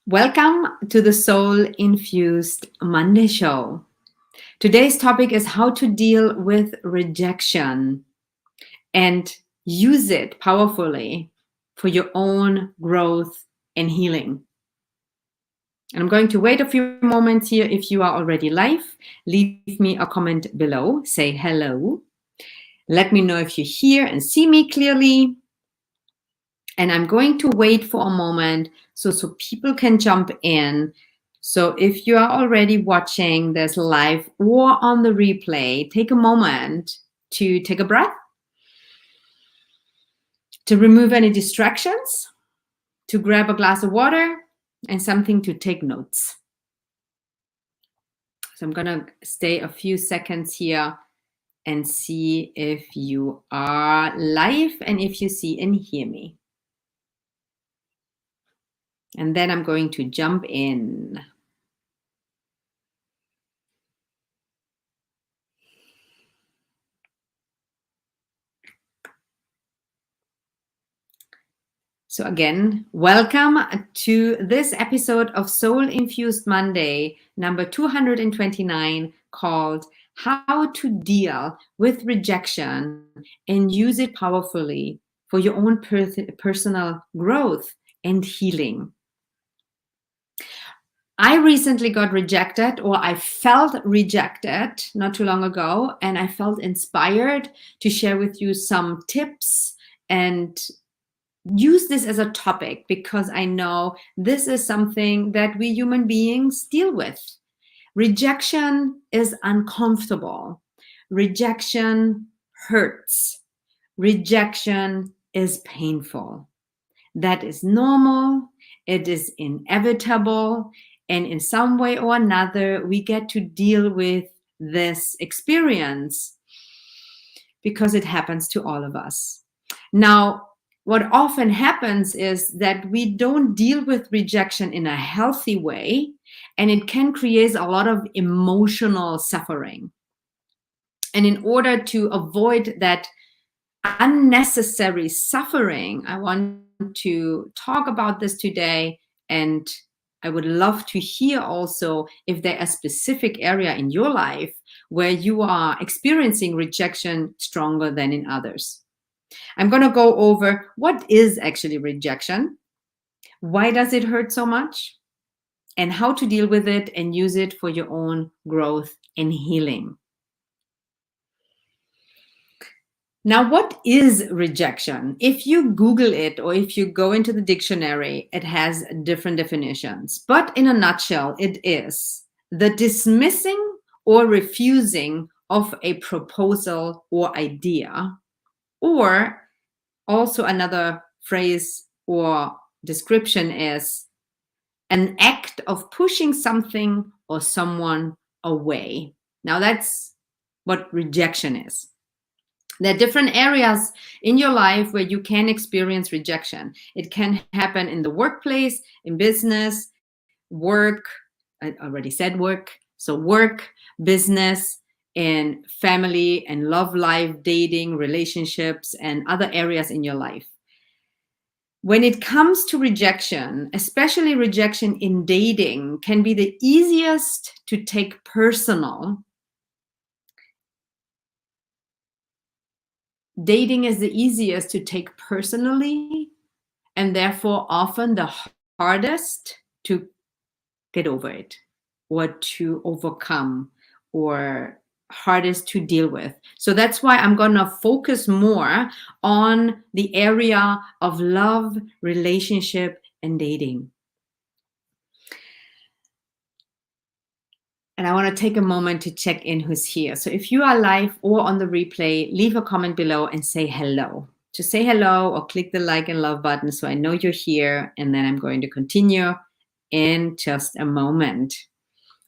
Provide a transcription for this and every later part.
Welcome to the Soul Infused Monday Show. Today's topic is how to deal with rejection and use it powerfully for your own growth and healing. And I'm going to wait a few moments here. If you are already live, leave me a comment below. Say hello. Let me know if you hear and see me clearly. And I'm going to wait for a moment so people can jump in. So if you are already watching this live or on the replay, take a moment to take a breath, to remove any distractions, to grab a glass of water and something to take notes. So I'm going to stay a few seconds here and see if you are live and if you see and hear me. And then I'm going to jump in. So again, welcome to this episode of Soul Infused Monday, number 229, called How to Deal with Rejection and Use It Powerfully for Your Own Personal Growth and Healing. I recently got rejected, or I felt rejected not too long ago, and I felt inspired to share with you some tips and use this as a topic because I know this is something that we human beings deal with. Rejection is uncomfortable. Rejection hurts. Rejection is painful. That is normal. It is inevitable. And in some way or another, we get to deal with this experience because it happens to all of us. Now, what often happens is that we don't deal with rejection in a healthy way, and it can create a lot of emotional suffering. And in order to avoid that unnecessary suffering, I want to talk about this today, and I would love to hear also if there is a specific area in your life where you are experiencing rejection stronger than in others. I'm going to go over what is actually rejection, why does it hurt so much, and how to deal with it and use it for your own growth and healing. Now, what is rejection? If you Google it or if you go into the dictionary, it has different definitions. But in a nutshell, it is the dismissing or refusing of a proposal or idea, or also another phrase or description is an act of pushing something or someone away. Now that's what rejection is. There are different areas in your life where you can experience rejection. It can happen in the workplace, in business, work. I already said work. So work, business, in family and love life, dating, relationships, and other areas in your life. When it comes to rejection, especially rejection in dating, can be the easiest to take personal. Dating is the easiest to take personally, and therefore often the hardest to get over it or to overcome, or hardest to deal with. So that's why I'm going to focus more on the area of love, relationship, and dating. And I want to take a moment to check in who's here. So if you are live or on the replay, leave a comment below and say hello. Just say hello or click the like and love button so I know you're here. And then I'm going to continue in just a moment.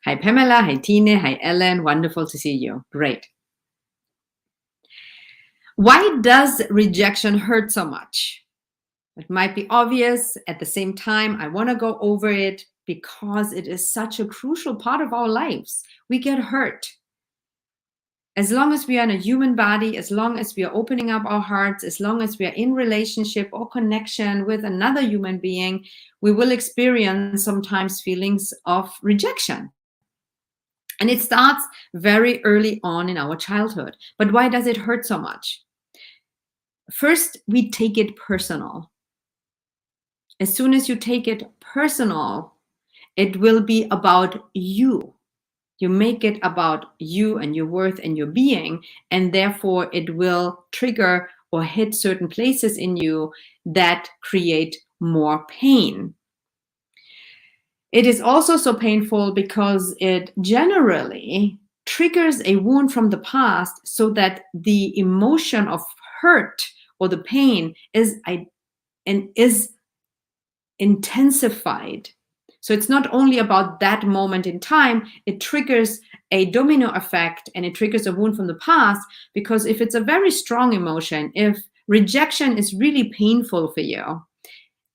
Hi, Pamela. Hi, Tine. Hi, Ellen. Wonderful to see you. Great. Why does rejection hurt so much? It might be obvious. At the same time, I want to go over it because it is such a crucial part of our lives. We get hurt. As long as we are in a human body, as long as we are opening up our hearts, as long as we are in relationship or connection with another human being, we will experience sometimes feelings of rejection. And it starts very early on in our childhood. But why does it hurt so much? First, we take it personal. As soon as you take it personal, it will be about you. You make it about you and your worth and your being, and therefore it will trigger or hit certain places in you that create more pain. It is also so painful because it generally triggers a wound from the past, so that the emotion of hurt or the pain is intensified. So it's not only about that moment in time, it triggers a domino effect and it triggers a wound from the past, because if it's a very strong emotion, if rejection is really painful for you,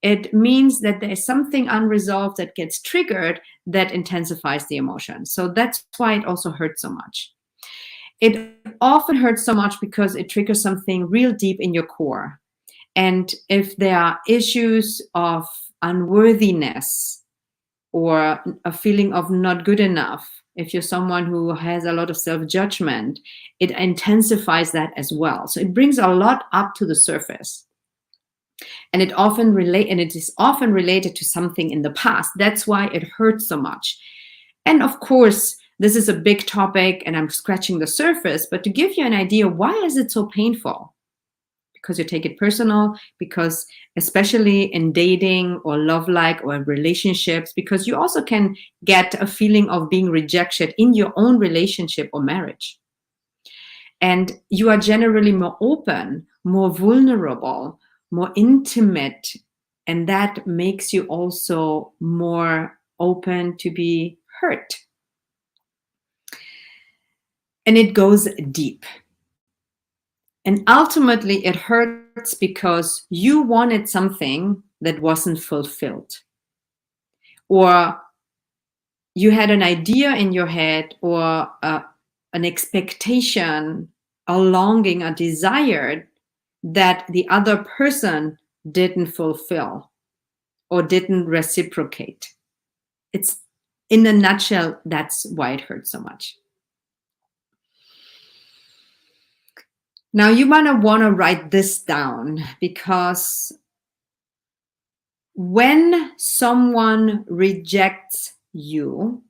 it means that there is something unresolved that gets triggered that intensifies the emotion. So that's why it also hurts so much. It often hurts so much because it triggers something real deep in your core. And if there are issues of unworthiness, or a feeling of not good enough, if you're someone who has a lot of self-judgment, it intensifies that as well. So it brings a lot up to the surface. And it is often related to something in the past. That's why it hurts so much. And of course, this is a big topic and I'm scratching the surface, but to give you an idea, why is it so painful? Because you take it personal, because especially in dating or love-like or relationships, because you also can get a feeling of being rejected in your own relationship or marriage. And you are generally more open, more vulnerable, more intimate, and that makes you also more open to be hurt. And it goes deep. And ultimately, it hurts because you wanted something that wasn't fulfilled. Or you had an idea in your head, or an expectation, a longing, a desire that the other person didn't fulfill or didn't reciprocate. It's, in a nutshell, that's why it hurts so much. Now you want to write this down, because when someone rejects you,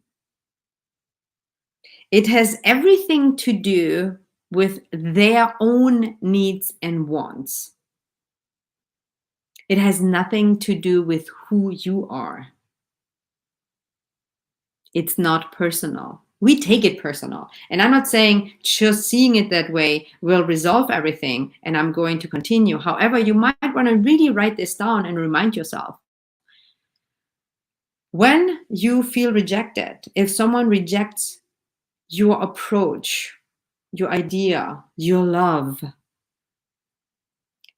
it has everything to do with their own needs and wants. It has nothing to do with who you are. It's not personal. We take it personal. And I'm not saying just seeing it that way will resolve everything and I'm going to continue. However, you might want to really write this down and remind yourself. When you feel rejected, if someone rejects your approach, your idea, your love,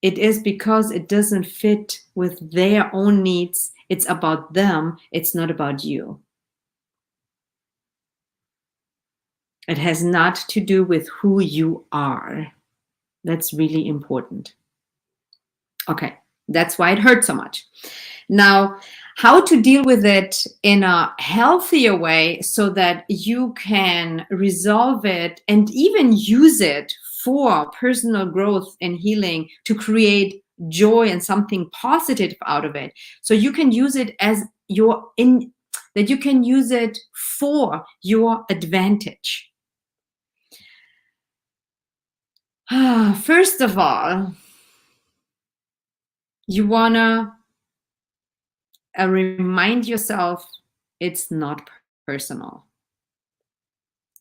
it is because it doesn't fit with their own needs. It's about them. It's not about you. It has not to do with who you are. That's really important. Okay, that's why it hurts so much. Now, how to deal with it in a healthier way so that you can resolve it and even use it for personal growth and healing, to create joy and something positive out of it. So you can use it as that you can use it for your advantage. First of all, you wanna remind yourself it's not personal.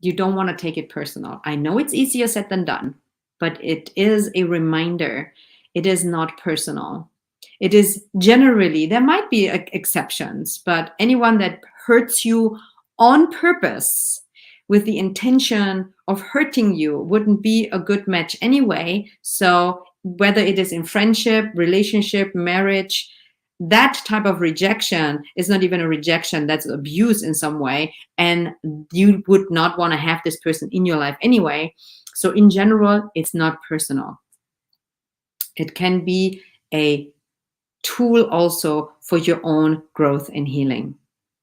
You don't want to take it personal. I know it's easier said than done, but it is a reminder. It is not personal. It is generally, there might be exceptions, but anyone that hurts you on purpose with the intention of hurting you wouldn't be a good match anyway. So whether it is in friendship, relationship, marriage, that type of rejection is not even a rejection, that's abuse in some way. And you would not want to have this person in your life anyway. So in general, it's not personal. It can be a tool also for your own growth and healing.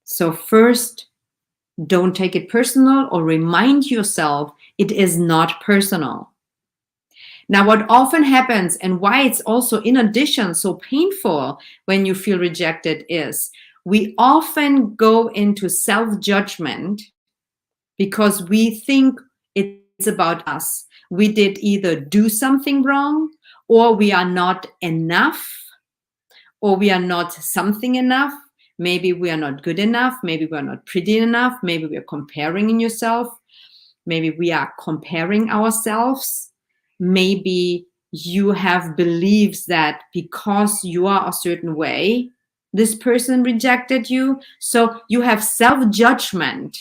So first, don't take it personal, or remind yourself it is not personal. Now, what often happens, and why it's also in addition so painful when you feel rejected, is we often go into self-judgment because we think it's about us. We did either do something wrong, or we are not enough, or we are not something enough. Maybe we are not good enough. Maybe we are not pretty enough. Maybe we are comparing in yourself. Maybe we are comparing ourselves. Maybe you have beliefs that because you are a certain way, this person rejected you. So you have self-judgment.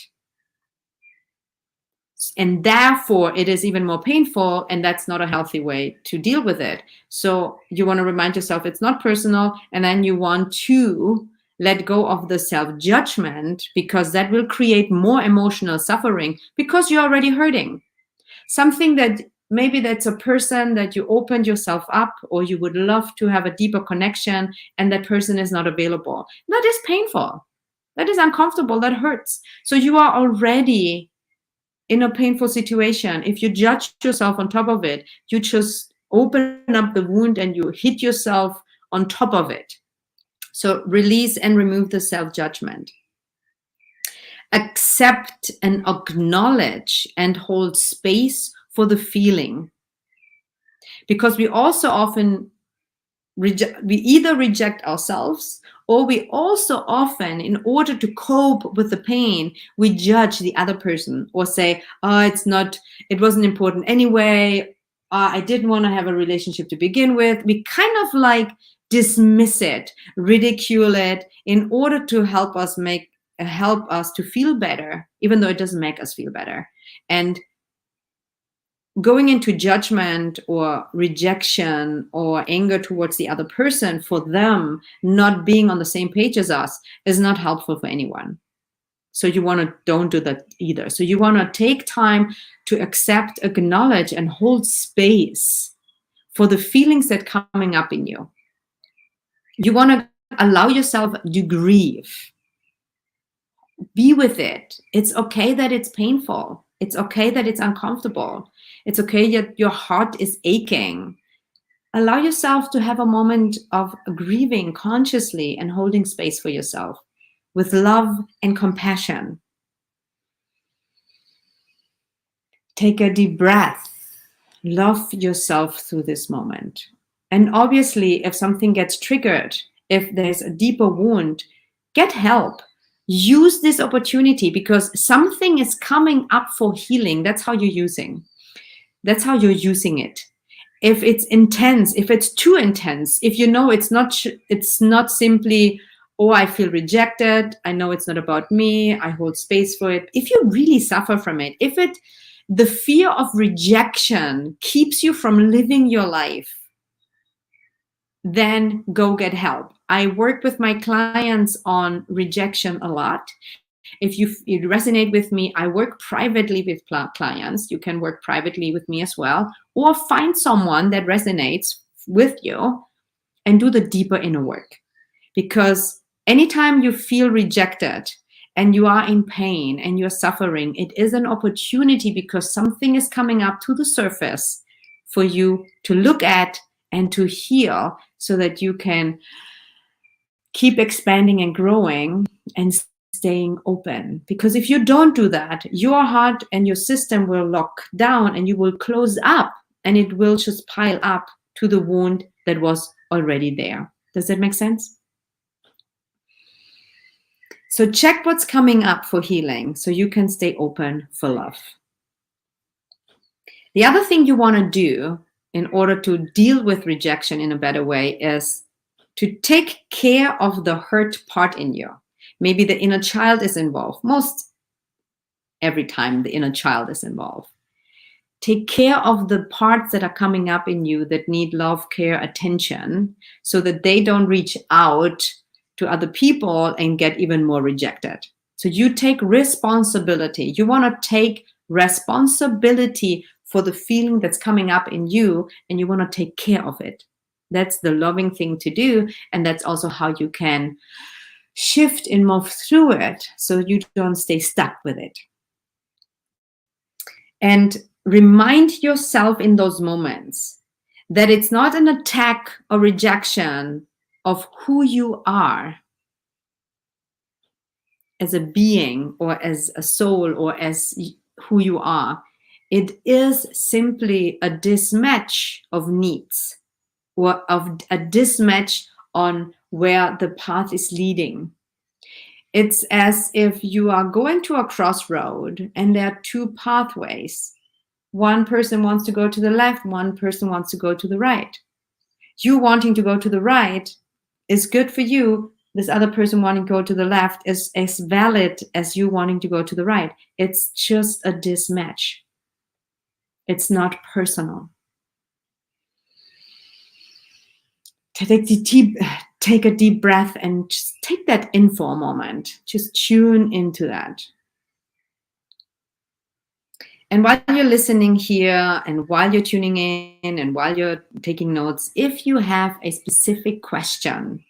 And therefore, it is even more painful, and that's not a healthy way to deal with it. So you want to remind yourself it's not personal, and then you want to let go of the self-judgment, because that will create more emotional suffering because you're already hurting. Something that maybe that's a person that you opened yourself up, or you would love to have a deeper connection, and that person is not available. That is painful. That is uncomfortable. That hurts. So you are already in a painful situation. If you judge yourself on top of it, you just open up the wound and you hit yourself on top of it. So release and remove the self-judgment. Accept and acknowledge and hold space for the feeling. Because we also often we either reject ourselves, or we also often, in order to cope with the pain, we judge the other person, or say, oh, it wasn't important anyway. I didn't want to have a relationship to begin with. We kind of like dismiss it, ridicule it, in order to help us to feel better, even though it doesn't make us feel better. And going into judgment or rejection or anger towards the other person for them not being on the same page as us is not helpful for anyone. So don't do that either. So you want to take time to accept, acknowledge, and hold space for the feelings that are coming up in you. You want to allow yourself to grieve. Be with it. It's okay that it's painful. It's okay that it's uncomfortable. It's okay that your heart is aching. Allow yourself to have a moment of grieving consciously and holding space for yourself with love and compassion. Take a deep breath. Love yourself through this moment. And obviously, if something gets triggered, if there's a deeper wound, get help. Use this opportunity, because something is coming up for healing. That's how you're using it. If it's intense, if it's too intense, if you know it's not simply, oh, I feel rejected, I know it's not about me, I hold space for it. If you really suffer from it, the fear of rejection keeps you from living your life, then go get help. I work with my clients on rejection a lot. If you resonate with me, I work privately with clients. You can work privately with me as well, or find someone that resonates with you and do the deeper inner work. Because anytime you feel rejected and you are in pain and you're suffering, it is an opportunity, because something is coming up to the surface for you to look at and to heal, so that you can keep expanding and growing and staying open. Because if you don't do that, your heart and your system will lock down, and you will close up, and it will just pile up to the wound that was already there. Does that make sense? So check what's coming up for healing, so you can stay open for love. The other thing you want to do in order to deal with rejection in a better way is to take care of the hurt part in you. Maybe the inner child is involved. Most every time the inner child is involved. Take care of the parts that are coming up in you that need love, care, attention, so that they don't reach out to other people and get even more rejected. So you take responsibility. You want to take responsibility for the feeling that's coming up in you, and you want to take care of it. That's the loving thing to do. And that's also how you can shift and move through it so you don't stay stuck with it. And remind yourself in those moments that it's not an attack or rejection of who you are as a being or as a soul or as who you are. It is simply a mismatch of needs, or of a mismatch on where the path is leading. It's as if you are going to a crossroad and there are two pathways. One person wants to go to the left, one person wants to go to the right. You wanting to go to the right is good for you. This other person wanting to go to the left is as valid as you wanting to go to the right. It's just a mismatch. It's not personal. Take a deep breath and just take that in for a moment. Just tune into that. And while you're listening here and while you're tuning in and while you're taking notes, if you have a specific question,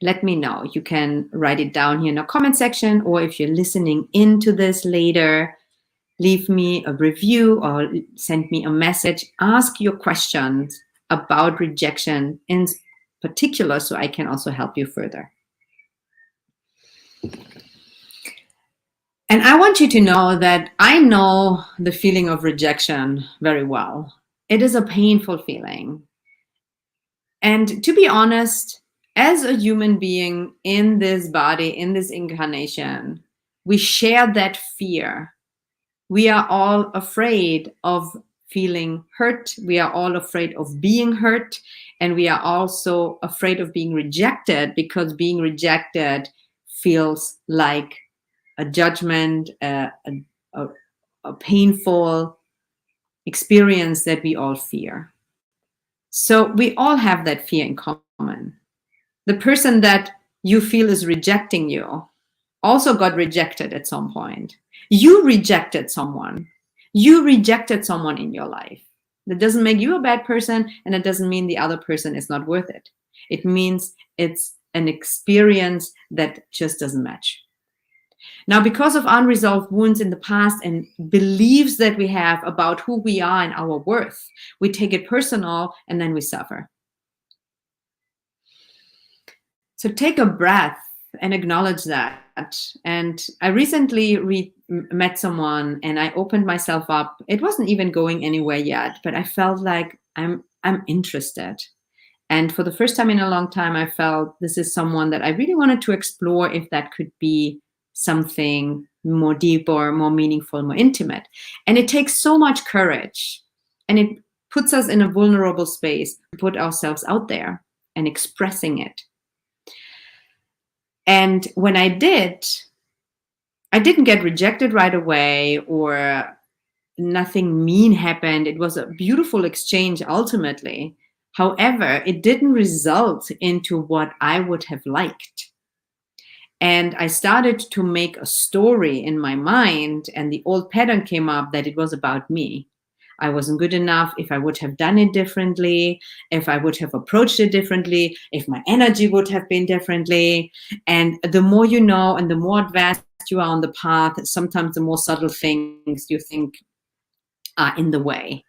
let me know. You can write it down here in the comment section, or if you're listening into this later, leave me a review or send me a message. Ask your questions about rejection in particular so I can also help you further. And I want you to know that I know the feeling of rejection very well. It is a painful feeling. And to be honest, as a human being in this body, in this incarnation, we share that fear. We are all afraid of feeling hurt. We are all afraid of being hurt. And we are also afraid of being rejected, because being rejected feels like a judgment, a painful experience that we all fear. So we all have that fear in common. The person that you feel is rejecting you also got rejected at some point. You rejected someone. You rejected someone in your life. That doesn't make you a bad person, and it doesn't mean the other person is not worth it. It means it's an experience that just doesn't match. Now, because of unresolved wounds in the past and beliefs that we have about who we are and our worth, we take it personal and then we suffer. So take a breath and acknowledge that. And I recently met someone and I opened myself up. It wasn't even going anywhere yet, but I felt like I'm interested. And for the first time in a long time, I felt this is someone that I really wanted to explore if that could be something more deeper, more meaningful, more intimate. And it takes so much courage, and it puts us in a vulnerable space to put ourselves out there and expressing it. And when I did, I didn't get rejected right away or nothing mean happened. It was a beautiful exchange ultimately. However, it didn't result into what I would have liked. And I started to make a story in my mind, and the old pattern came up that it was about me. I wasn't good enough. If I would have done it differently, if I would have approached it differently, if my energy would have been differently. And the more you know and the more advanced you are on the path, sometimes the more subtle things you think are in the way.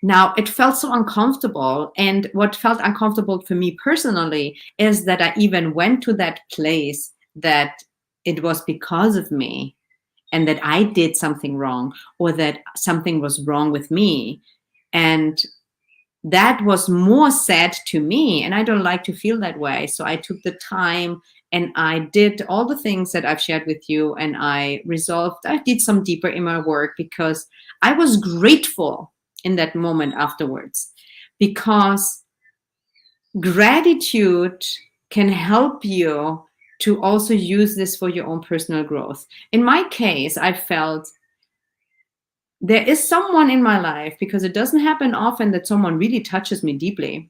Now, it felt so uncomfortable. And what felt uncomfortable for me personally is that I even went to that place that it was because of me and that I did something wrong, or that something was wrong with me. And that was more said to me, and I don't like to feel that way. So I took the time and I did all the things that I've shared with you, and I did some deeper inner work, because I was grateful in that moment afterwards, because gratitude can help you to also use this for your own personal growth. In my case, I felt there is someone in my life, because it doesn't happen often that someone really touches me deeply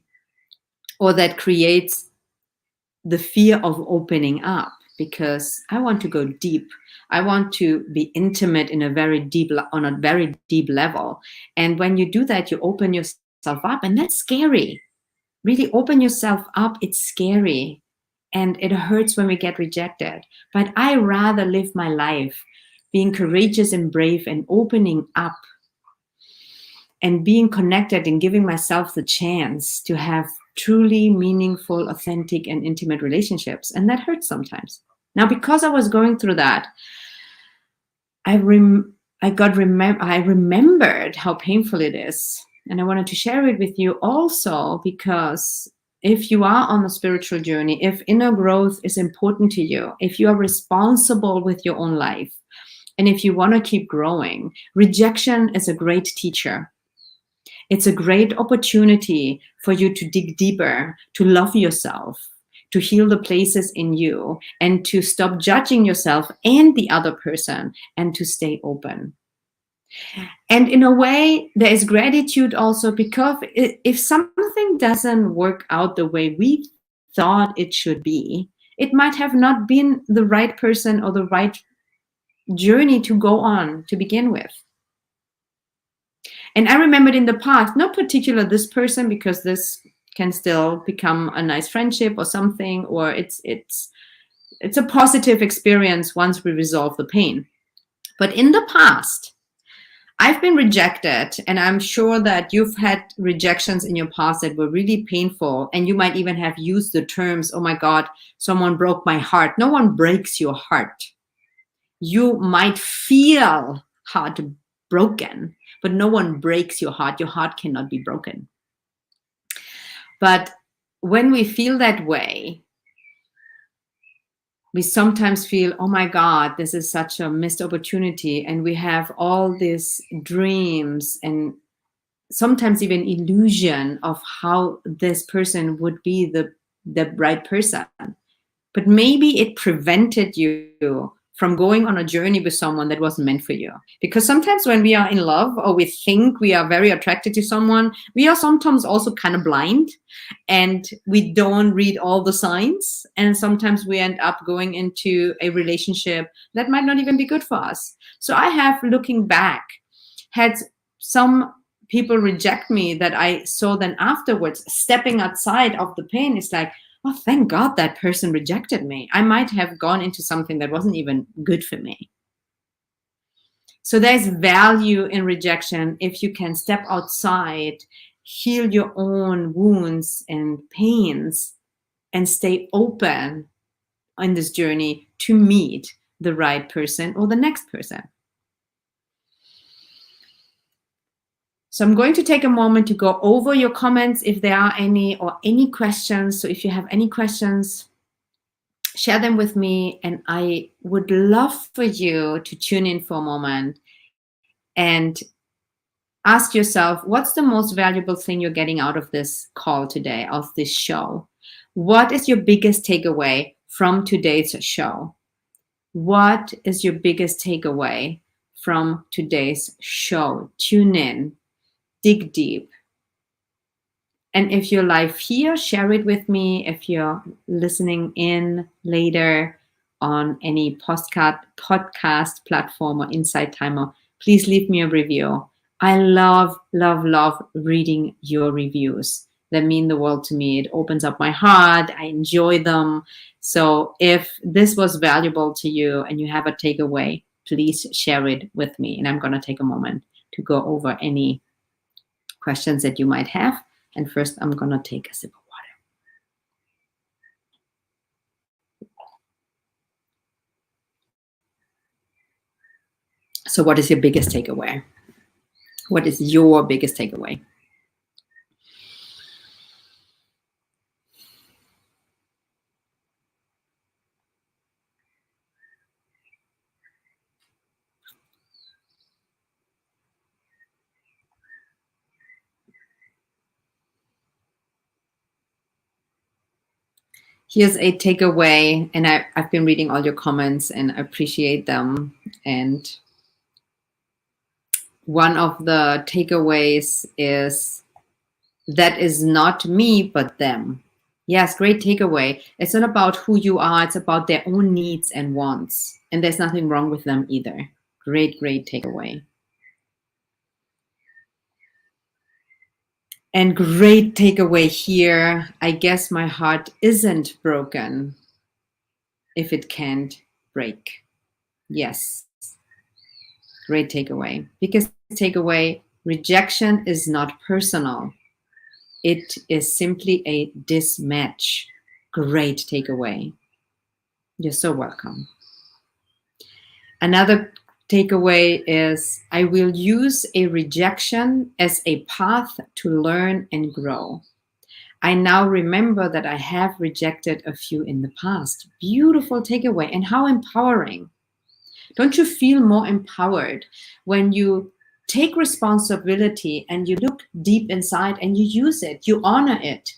or that creates the fear of opening up, because I want to go deep. I want to be intimate on a very deep level. And when you do that, you open yourself up, and that's scary. Really open yourself up. It's scary. And it hurts when we get rejected. But I rather live my life being courageous and brave and opening up and being connected and giving myself the chance to have truly meaningful, authentic, and intimate relationships. And that hurts sometimes. Now, because I was going through that, I remembered how painful it is. And I wanted to share it with you also because if you are on a spiritual journey, if inner growth is important to you, if you are responsible with your own life, and if you want to keep growing, rejection is a great teacher. It's a great opportunity for you to dig deeper, to love yourself, to heal the places in you, and to stop judging yourself and the other person, and to stay open. And in a way, there is gratitude also, because if something doesn't work out the way we thought it should be, it might have not been the right person or the right journey to go on to begin with. And I remembered in the past, not particular this person, because this can still become a nice friendship or something, or it's a positive experience once we resolve the pain. But in the past, I've been rejected, and I'm sure that you've had rejections in your past that were really painful, and you might even have used the terms, oh my God, someone broke my heart. No one breaks your heart. You might feel heartbroken, but no one breaks your heart. Your heart cannot be broken. But when we feel that way, we sometimes feel, oh my God, this is such a missed opportunity. And we have all these dreams and sometimes even illusion of how this person would be the right person. But maybe it prevented you from going on a journey with someone that wasn't meant for you. Because sometimes when we are in love, or we think we are very attracted to someone, we are sometimes also kind of blind, and we don't read all the signs. And sometimes we end up going into a relationship that might not even be good for us. So I have, looking back, had some people reject me that I saw then afterwards, stepping outside of the pain. It's like, oh, thank God that person rejected me. I might have gone into something that wasn't even good for me. So there's value in rejection if you can step outside, heal your own wounds and pains, and stay open on this journey to meet the right person or the next person. So I'm going to take a moment to go over your comments if there are any, or any questions. So if you have any questions, share them with me. And I would love for you to tune in for a moment and ask yourself, what's the most valuable thing you're getting out of this call today, of this show? What is your biggest takeaway from today's show? What is your biggest takeaway from today's show? Tune in. Dig deep. And if you're live here, share it with me. If you're listening in later on any podcast platform or Insight Timer, please leave me a review. I love, love, love reading your reviews. They mean the world to me. It opens up my heart. I enjoy them. So if this was valuable to you and you have a takeaway, please share it with me. And I'm going to take a moment to go over any questions that you might have. And first, I'm going to take a sip of water. So what is your biggest takeaway? What is your biggest takeaway? Here's a takeaway, and I've been reading all your comments and I appreciate them. And one of the takeaways is, that is not me, but them. Yes, great takeaway. It's not about who you are, it's about their own needs and wants. And there's nothing wrong with them either. Great, great takeaway. And great takeaway here. I guess my heart isn't broken if it can't break. Yes, great takeaway. Because takeaway, rejection is not personal. It is simply a dismatch. Great takeaway. You're so welcome. Another takeaway is I will use a rejection as a path to learn and grow. I now remember that I have rejected a few in the past. Beautiful takeaway, and how empowering. Don't you feel more empowered when you take responsibility and you look deep inside and you use it, you honor it?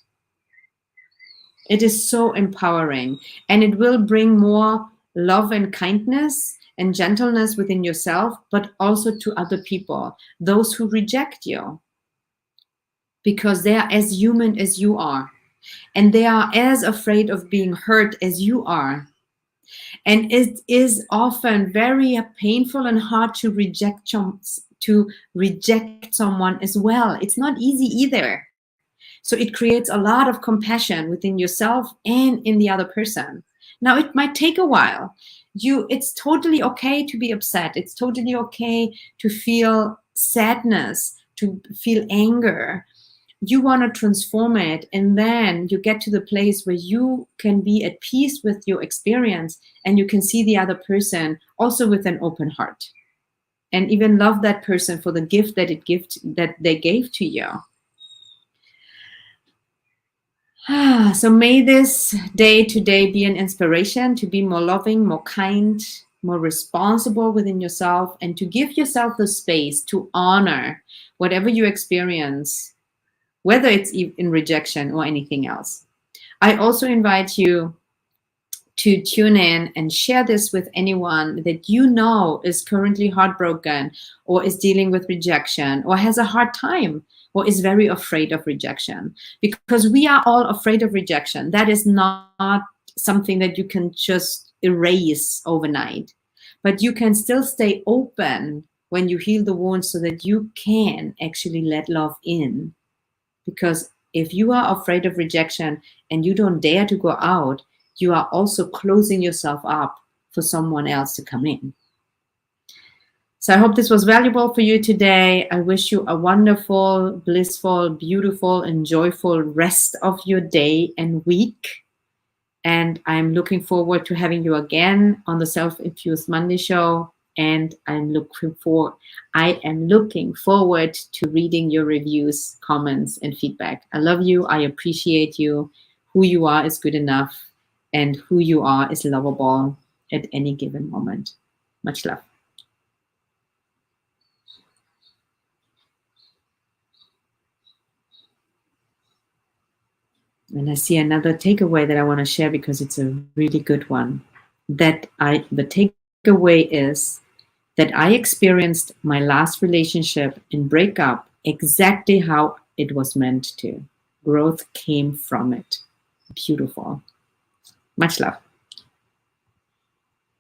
It is so empowering, and it will bring more love and kindness and gentleness within yourself, but also to other people, those who reject you, because they are as human as you are, and they are as afraid of being hurt as you are. And it is often very painful and hard to reject someone as well. It's not easy either. So it creates a lot of compassion within yourself and in the other person. Now, it might take a while. It's totally okay to be upset. It's totally okay to feel sadness, to feel anger. You want to transform it, and then you get to the place where you can be at peace with your experience, and you can see the other person also with an open heart, and even love that person for the gift that they gave to you. So may this day today be an inspiration to be more loving, more kind, more responsible within yourself, and to give yourself the space to honor whatever you experience, whether it's in rejection or anything else. I also invite you to tune in and share this with anyone that you know is currently heartbroken or is dealing with rejection or has a hard time or is very afraid of rejection, because we are all afraid of rejection. That is not something that you can just erase overnight, but you can still stay open when you heal the wounds so that you can actually let love in. Because if you are afraid of rejection and you don't dare to go out, you are also closing yourself up for someone else to come in. So I hope this was valuable for you today. I wish you a wonderful, blissful, beautiful, and joyful rest of your day and week. And I'm looking forward to having you again on the Self-Infused Monday show. And I am looking forward to reading your reviews, comments, and feedback. I love you. I appreciate you. Who you are is good enough, and who you are is lovable at any given moment. Much love. And I see another takeaway that I want to share because it's a really good one. The takeaway is that I experienced my last relationship and breakup exactly how it was meant to. Growth came from it. Beautiful. Much love.